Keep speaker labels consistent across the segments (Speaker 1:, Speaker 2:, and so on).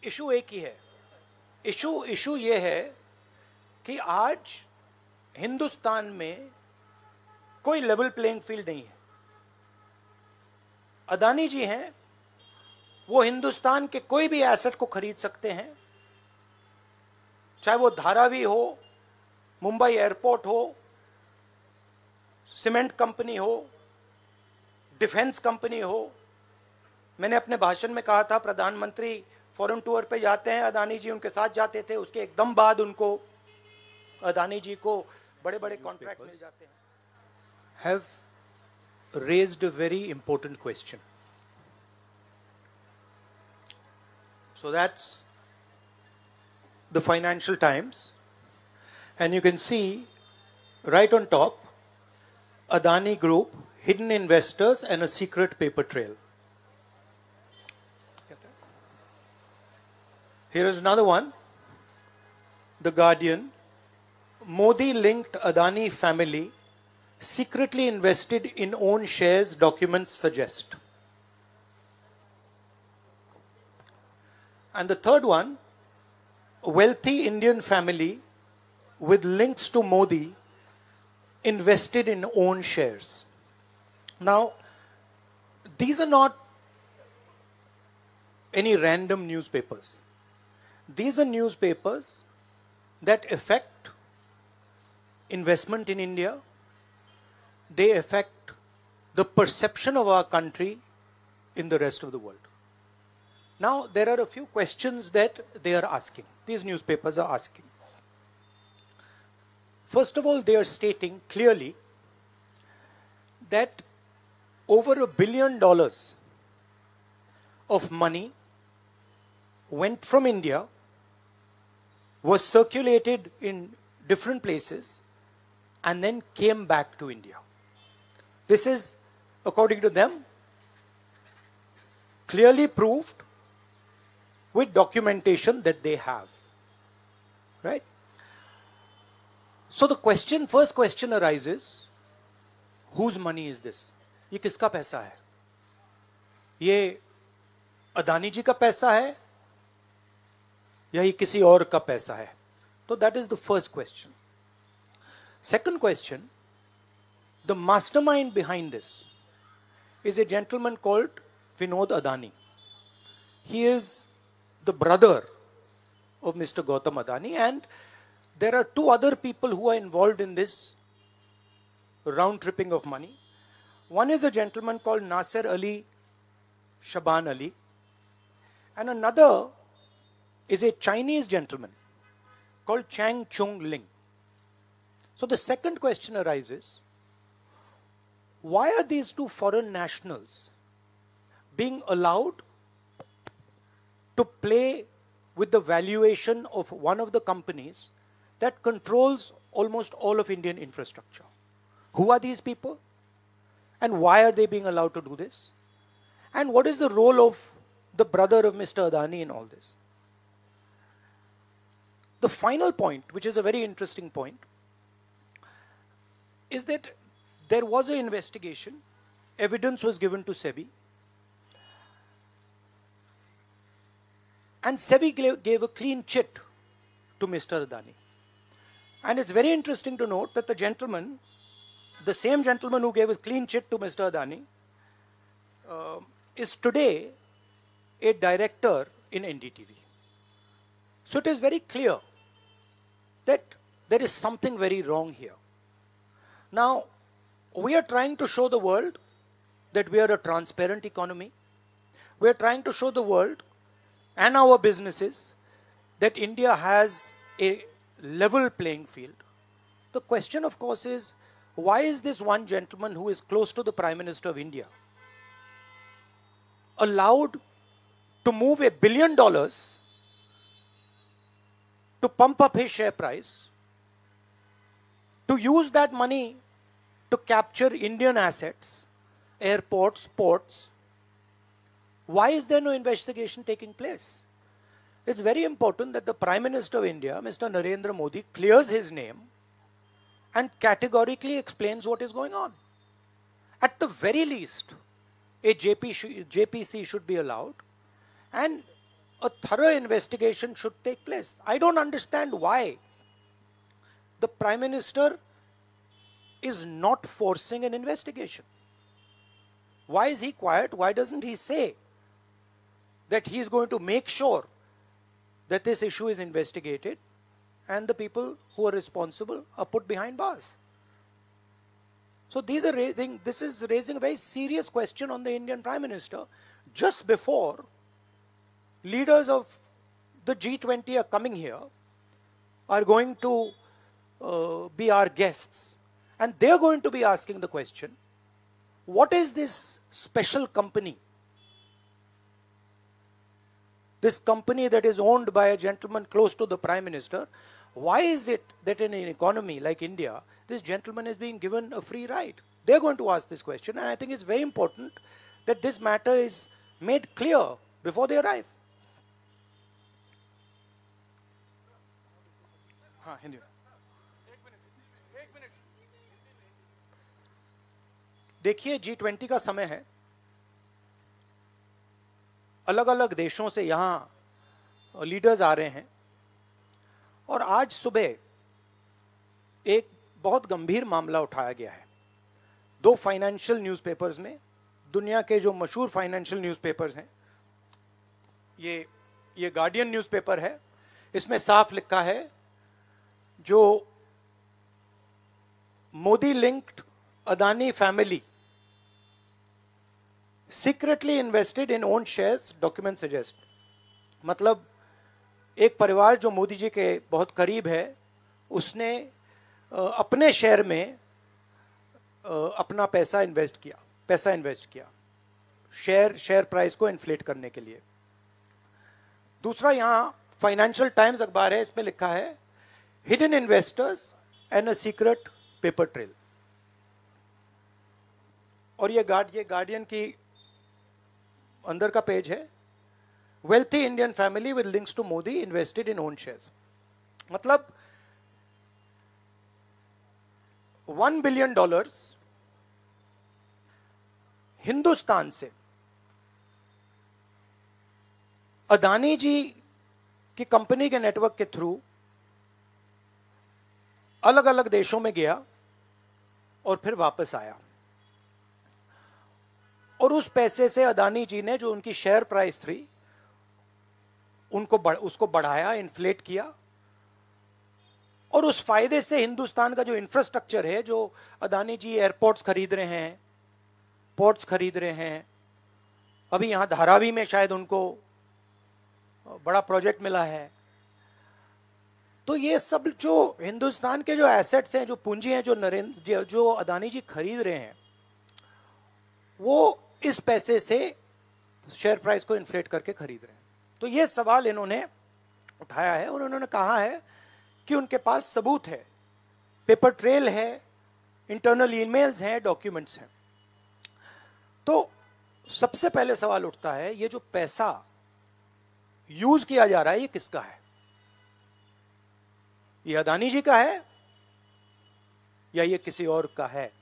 Speaker 1: Issue एक ही है। Issue ये है कि आज हिंदुस्तान में कोई लेवल प्लेइंग फील्ड नहीं है। अदानी जी हैं, वो हिंदुस्तान के कोई भी एसेट को खरीद सकते हैं, चाहे वो धारावी हो, मुंबई एयरपोर्ट हो, सीमेंट कंपनी हो, डिफेंस कंपनी हो। मैंने अपने भाषण में कहा था प्रधानमंत्री फॉरेन टूर पे जाते हैं, अदानी जी उनके साथ जाते थे, उसके एकदम बाद उनको अदानी जी को बड़े बड़े कॉन्ट्रैक्ट मिल जाते हैं। Have raised a very important question. So that's the Financial Times, and you can see right on top Adani Group, hidden investors and a secret paper trail. Here is another one, The Guardian. Modi linked Adani family secretly invested in own shares, documents suggest. And the third one, a wealthy Indian family with links to Modi invested in own shares. Now, these are not any random newspapers. These are newspapers that affect investment in India. They affect the perception of our country in the rest of the world. Now, there are a few questions that they are asking. These newspapers are asking. First of all, they are stating clearly that over $1 billion of money went from India, was circulated in different places, and then came back to India. This is, according to them, clearly proved with documentation that they have. Right? So the question, first question arises, whose money is this? ये किसका पैसा है? ये अदानी जी का पैसा है या ये किसी और का पैसा है? So that is the first question. Second question, the mastermind behind this is a gentleman called Vinod Adani. He is the brother of Mr. Gautam Adani, and there are two other people who are involved in this round tripping of money. One is a gentleman called Nasser Ali Shaban Ali, and another is a Chinese gentleman called Chang Chung Ling. So the second question arises, why are these two foreign nationals being allowed to play with the valuation of one of the companies that controls almost all of Indian infrastructure? Who are these people? And why are they being allowed to do this? And what is the role of the brother of Mr. Adani in all this? The final point, which is a very interesting point, is that there was an investigation, evidence was given to SEBI, and SEBI gave a clean chit to Mr. Adani. And it's very interesting to note that the gentleman, the same gentleman who gave a clean chit to Mr. Adani, is today a director in NDTV. So it is very clear that there is something very wrong here. Now, we are trying to show the world that we are a transparent economy. We are trying to show the world and our businesses that India has a level playing field. The question, of course, is why is this one gentleman who is close to the Prime Minister of India allowed to move $1 billion to pump up his share price, to use that money to capture Indian assets, airports, ports? Why is there no investigation taking place? It's very important that the Prime Minister of India, Mr. Narendra Modi, clears his name and categorically explains what is going on. At the very least, a JPC should be allowed, and a thorough investigation should take place. I don't understand why the Prime Minister is not forcing an investigation. Why is he quiet? Why doesn't he say that he is going to make sure that this issue is investigated and the people who are responsible are put behind bars? So this is raising a very serious question on the Indian Prime Minister just before leaders of the G20 are coming here, are going to be our guests, and they're going to be asking the question, what is this special company? This company that is owned by a gentleman close to the Prime Minister, why is it that in an economy like India, this gentleman is being given a free ride? They're going to ask this question, and I think it's very important that this matter is made clear before they arrive. Hindi में देखिए, G20 का समय है, अलग अलग देशों से यहां लीडर्स आ रहे हैं, और आज सुबह एक बहुत गंभीर मामला उठाया गया है। दो फाइनेंशियल न्यूज़पेपर्स में, दुनिया के जो मशहूर फाइनेंशियल न्यूज़पेपर्स हैं, ये गार्डियन न्यूज़पेपर है, इसमें साफ लिखा है जो Modi linked Adani family secretly invested in own shares, document suggest. मतलब एक परिवार जो मोदी जी के बहुत करीब है, उसने अपने शेयर में अपना पैसा इन्वेस्ट किया शेयर प्राइस को इन्फ्लेट करने के लिए। दूसरा, यहां फाइनेंशियल टाइम्स अखबार है, इसमें लिखा है hidden investors and a secret paper trail. और ये गार्डियन की अंदर का पेज है, wealthy Indian family with links to Modi invested in own shares. मतलब $1 बिलियन हिंदुस्तान से अदानी जी की कंपनी के नेटवर्क के थ्रू अलग अलग देशों में गया और फिर वापस आया, और उस पैसे से अदानी जी ने जो उनकी शेयर प्राइस थी उसको बढ़ाया, इन्फ्लेट किया, और उस फायदे से हिंदुस्तान का जो इंफ्रास्ट्रक्चर है, जो अदानी जी एयरपोर्ट्स खरीद रहे हैं, पोर्ट्स खरीद रहे हैं, अभी यहां धारावी में शायद उनको बड़ा प्रोजेक्ट मिला है, तो ये सब जो हिंदुस्तान के जो एसेट्स हैं, जो पूंजी हैं, जो अदानी जी खरीद रहे हैं, वो इस पैसे से शेयर प्राइस को इन्फ्लेट करके खरीद रहे हैं। तो ये सवाल इन्होंने उठाया है, और उन्होंने कहा है कि उनके पास सबूत है, पेपर ट्रेल है, इंटरनल ईमेल्स हैं, डॉक्यूमेंट्स हैं। तो सबसे पहले सवाल उठता है, ये जो पैसा यूज किया जा रहा है, ये किसका है? ये अदानी जी का है या ये किसी और का है?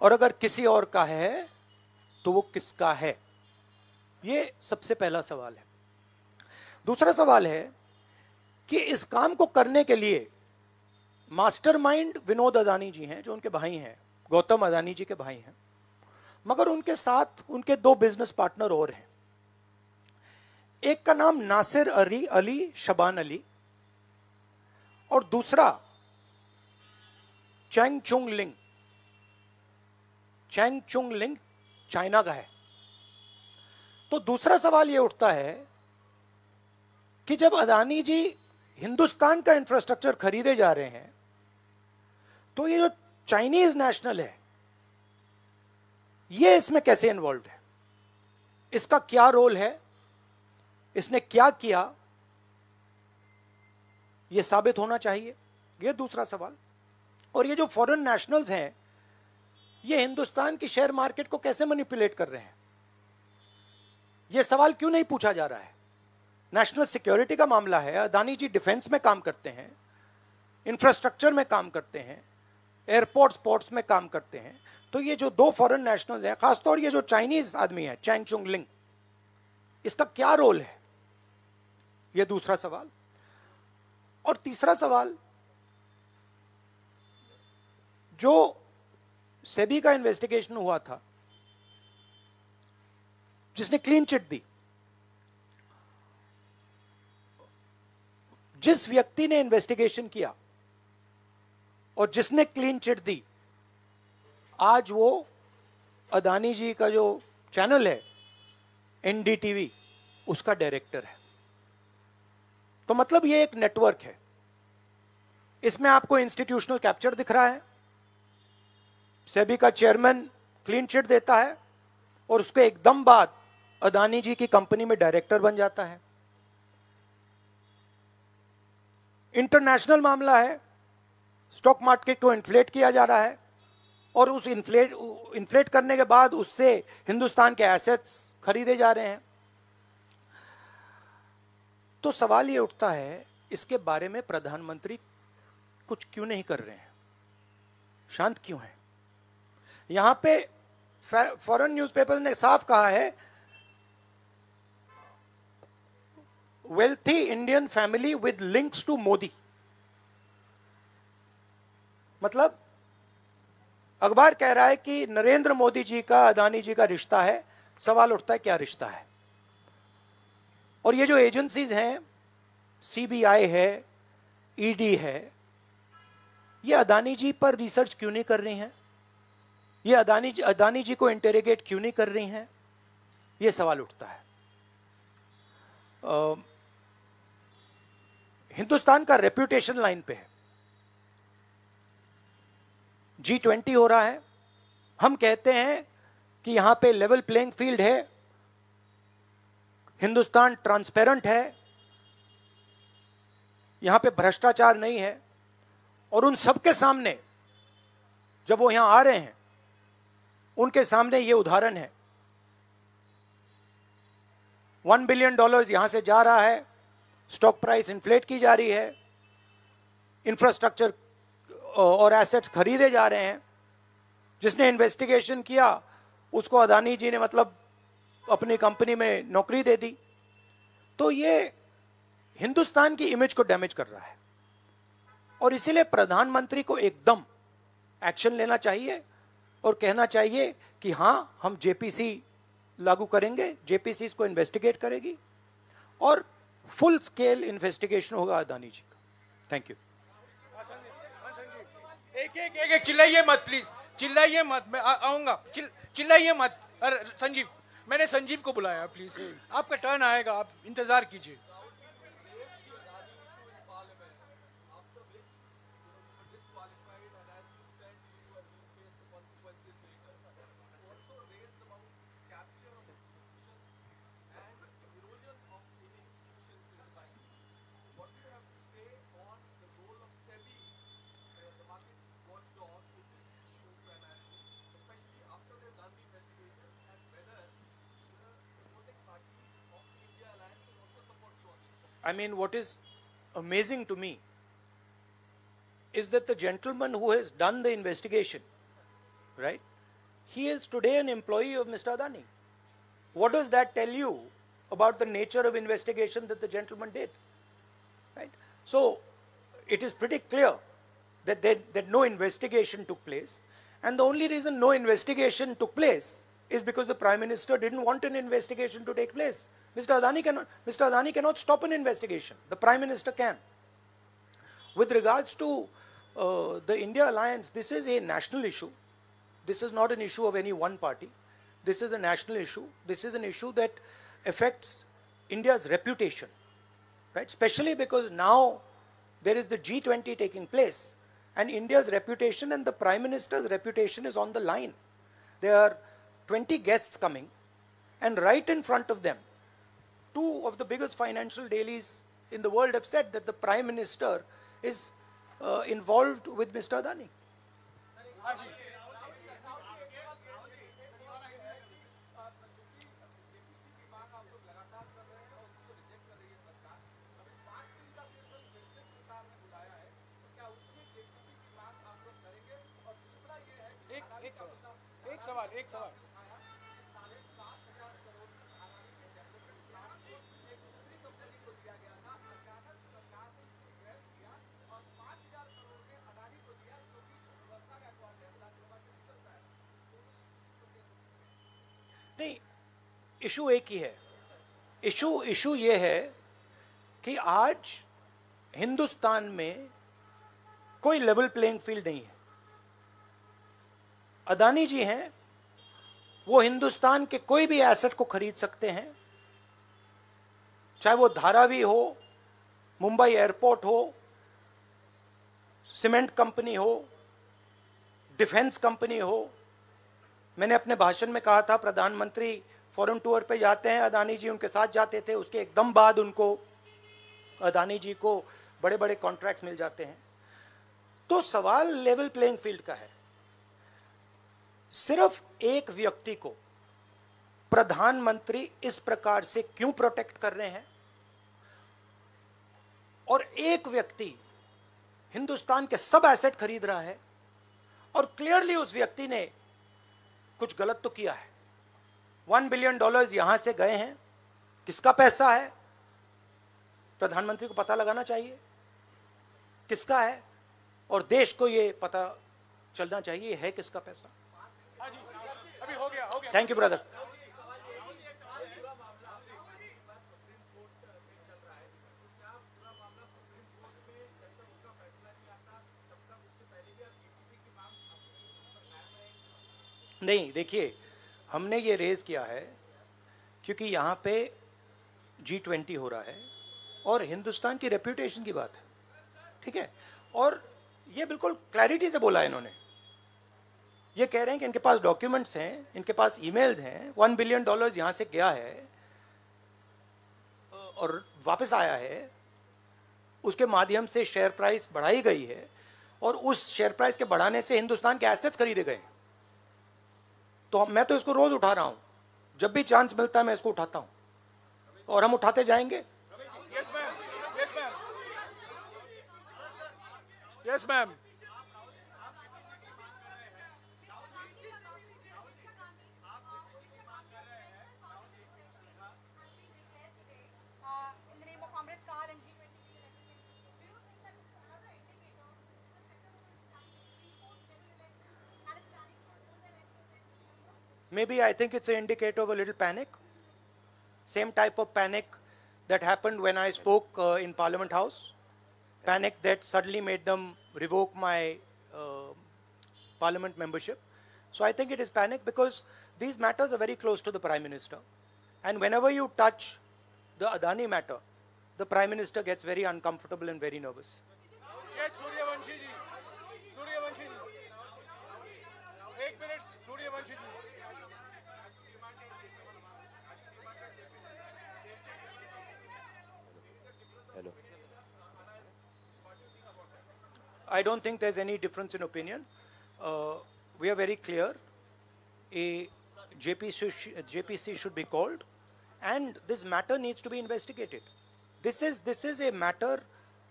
Speaker 1: और अगर किसी और का है तो वो किसका है? ये सबसे पहला सवाल है। दूसरा सवाल है कि इस काम को करने के लिए मास्टरमाइंड विनोद अदानी जी हैं, जो उनके भाई हैं, गौतम अदानी जी के भाई हैं, मगर उनके साथ उनके दो बिजनेस पार्टनर और हैं। एक का नाम नासिर अली शबान अली, और दूसरा चैंग चुंग लिंग चाइना का है। तो दूसरा सवाल यह उठता है कि जब अदानी जी हिंदुस्तान का इंफ्रास्ट्रक्चर खरीदे जा रहे हैं, तो ये जो चाइनीज नेशनल है, ये इसमें कैसे इन्वॉल्व है? इसका क्या रोल है? इसने क्या किया? ये साबित होना चाहिए। ये दूसरा सवाल। और ये जो फॉरेन नेशनल्स हैं, ये हिंदुस्तान की शेयर मार्केट को कैसे मैनिपुलेट कर रहे हैं? ये सवाल क्यों नहीं पूछा जा रहा है? नेशनल सिक्योरिटी का मामला है। अदानी जी डिफेंस में काम करते हैं, इंफ्रास्ट्रक्चर में काम करते हैं, एयरपोर्ट्स पोर्ट्स में काम करते हैं। तो ये जो दो फॉरेन नेशनल्स हैं, खासतौर ये जो चाइनीज आदमी है चैंग चुंग लिंग, इसका क्या रोल है? ये दूसरा सवाल। और तीसरा सवाल, जो सेबी का इन्वेस्टिगेशन हुआ था जिसने क्लीन चिट दी, जिस व्यक्ति ने इन्वेस्टिगेशन किया और जिसने क्लीन चिट दी, आज वो अदानी जी का जो चैनल है एनडीटीवी, उसका डायरेक्टर है। तो मतलब ये एक नेटवर्क है। इसमें आपको इंस्टीट्यूशनल कैप्चर दिख रहा है, सेबी का चेयरमैन क्लीन चिट देता है और उसके एकदम बाद अदानी जी की कंपनी में डायरेक्टर बन जाता है। इंटरनेशनल मामला है, स्टॉक मार्केट को इन्फ्लेट किया जा रहा है और उस इन्फ्लेट करने के बाद उससे हिंदुस्तान के एसेट्स खरीदे जा रहे हैं। तो सवाल ये उठता है, इसके बारे में प्रधानमंत्री कुछ क्यों नहीं कर रहे हैं, शांत क्यों हैं? यहां पे फॉरेन न्यूज़पेपर ने साफ कहा है, wealthy Indian family with links to Modi. मतलब अखबार कह रहा है कि नरेंद्र मोदी जी का अदानी जी का रिश्ता है। सवाल उठता है क्या रिश्ता है? और ये जो एजेंसीज हैं, सीबीआई है, ईडी है, ये अदानी जी पर रिसर्च क्यों नहीं कर रही हैं? ये अदानी जी को इंटेरोगेट क्यों नहीं कर रही हैं? ये सवाल उठता है। हिंदुस्तान का रेप्यूटेशन लाइन पे है। G20 हो रहा है, हम कहते हैं कि यहां पे लेवल प्लेइंग फील्ड है, हिंदुस्तान ट्रांसपेरेंट है, यहां पे भ्रष्टाचार नहीं है। और उन सबके सामने जब वो यहां आ रहे हैं, उनके सामने ये उदाहरण है, $1 बिलियन यहां से जा रहा है, स्टॉक प्राइस इन्फ्लेट की जा रही है, इंफ्रास्ट्रक्चर और एसेट्स खरीदे जा रहे हैं। जिसने इन्वेस्टिगेशन किया उसको अदानी जी ने मतलब अपनी कंपनी में नौकरी दे दी। तो ये हिंदुस्तान की इमेज को डैमेज कर रहा है और इसीलिए प्रधानमंत्री को एकदम एक्शन लेना चाहिए और कहना चाहिए कि हां, हम जेपीसी लागू करेंगे, जेपीसी इसको इन्वेस्टिगेट करेगी और फुल स्केल इन्वेस्टिगेशन होगा अदानी जी का। Thank you.
Speaker 2: एक चिल्लाइए मत प्लीज, चिल्लाइए मत, मैं आऊंगा। चिल्लाइए मत। अरे संजीव, मैंने संजीव को बुलाया, प्लीज आपका टर्न आएगा, आप इंतजार कीजिए।
Speaker 1: I mean, what is amazing to me is that the gentleman who has done the investigation, right, he is today an employee of Mr. Adani. What does that tell you about the nature of investigation that the gentleman did? Right? So, it is pretty clear that that no investigation took place, and the only reason no investigation took place is because the Prime Minister didn't want an investigation to take place. Mr. Adani cannot stop an investigation. The Prime Minister can. With regards to the India alliance, this is a national issue. This is not an issue of any one party. This is a national issue. This is an issue that affects India's reputation, right? Especially because now there is the G20 taking place, and India's reputation and the Prime Minister's reputation is on the line. There are 20 guests coming, and right in front of them, two of the biggest financial dailies in the world have said that the Prime Minister is involved with Mr. Adani.
Speaker 2: एक सवाल
Speaker 1: issue एक ही है। Issue ये है कि आज हिंदुस्तान में कोई लेवल प्लेइंग फील्ड नहीं है। अदानी जी हैं, वो हिंदुस्तान के कोई भी एसेट को खरीद सकते हैं, चाहे वो धारावी हो, मुंबई एयरपोर्ट हो, सीमेंट कंपनी हो, डिफेंस कंपनी हो। मैंने अपने भाषण में कहा था प्रधानमंत्री फॉरेन टूर पे जाते हैं, अदानी जी उनके साथ जाते थे, उसके एकदम बाद उनको अदानी जी को बड़े बड़े कॉन्ट्रैक्ट्स मिल जाते हैं। तो सवाल लेवल प्लेइंग फील्ड का है। सिर्फ एक व्यक्ति को प्रधानमंत्री इस प्रकार से क्यों प्रोटेक्ट कर रहे हैं, और एक व्यक्ति हिंदुस्तान के सब एसेट खरीद रहा है, और क्लियरली उस व्यक्ति ने कुछ गलत तो किया है। $1 बिलियन यहां से गए हैं, किसका पैसा है? प्रधानमंत्री को पता लगाना चाहिए किसका है, और देश को यह पता चलना चाहिए है किसका पैसा।
Speaker 2: अभी हो गया।
Speaker 1: Thank you brother. नहीं, देखिए, हमने ये रेज किया है क्योंकि यहाँ पे G20 हो रहा है और हिंदुस्तान की रेप्यूटेशन की बात है, ठीक है। और ये बिल्कुल क्लैरिटी से बोला है इन्होंने। ये कह रहे हैं कि इनके पास डॉक्यूमेंट्स हैं, इनके पास ईमेल्स हैं, $1 बिलियन यहाँ से गया है और वापस आया है, उसके माध्यम से शेयर प्राइस बढ़ाई गई है, और उस शेयर प्राइस के बढ़ाने से हिंदुस्तान के एसेट्स खरीदे गए। तो मैं तो इसको रोज उठा रहा हूं, जब भी चांस मिलता है मैं इसको उठाता हूं, और हम उठाते जाएंगे।
Speaker 2: Yes ma'am, yes ma'am, yes ma'am.
Speaker 1: Maybe I think it's an indicator of a little panic. Same type of panic that happened when I spoke in Parliament House. Panic that suddenly made them revoke my Parliament membership. So I think it is panic because these matters are very close to the Prime Minister. And whenever you touch the Adani matter, the Prime Minister gets very uncomfortable and very nervous.
Speaker 2: Yes, Suryavanshi ji. Suryavanshi ji. 1 minute, Suryavanshi ji.
Speaker 1: Hello. I don't think there's any difference in opinion. We are very clear. A JPC should be called, and this matter needs to be investigated. This is a matter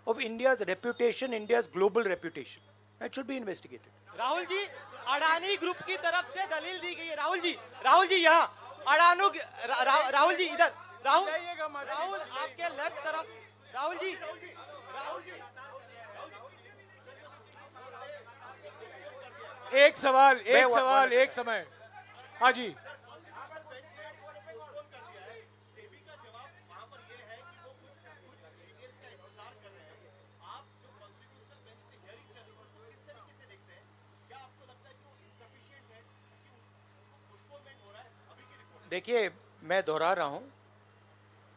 Speaker 1: of India's reputation, India's global reputation. It should be investigated.
Speaker 3: Rahul ji, Adani group की तरफ से दलील दी गई है। राहुल जी यहाँ, राहुल जी इधर, राहुल आपके left तरफ, राहुल जी।
Speaker 2: एक सवाल एक समय। हाँ जी।
Speaker 1: देखिए, मैं दोहरा रहा हूं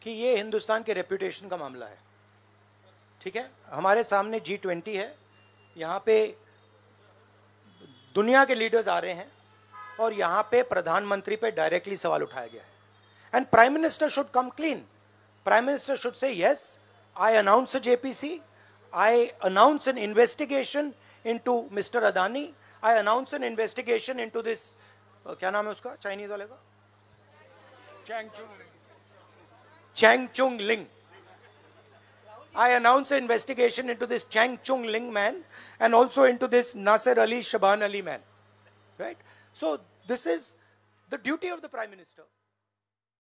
Speaker 1: कि ये हिंदुस्तान के रेपुटेशन का मामला है, ठीक है। हमारे सामने G20 है, यहाँ पे दुनिया के लीडर्स आ रहे हैं और यहाँ पे प्रधानमंत्री पे डायरेक्टली सवाल उठाया गया है। And prime minister should come clean. Prime minister should say yes, I announce a JPC, I announce N investigation into mister Adani, I announce N investigation into this, क्या नाम है उसका चाइनीज वाले का, Chang Chung Ling. I announce an investigation into this Chang Chung Ling man and also into this Nasser Ali Shaban Ali man. Right? So this is the duty of the Prime Minister.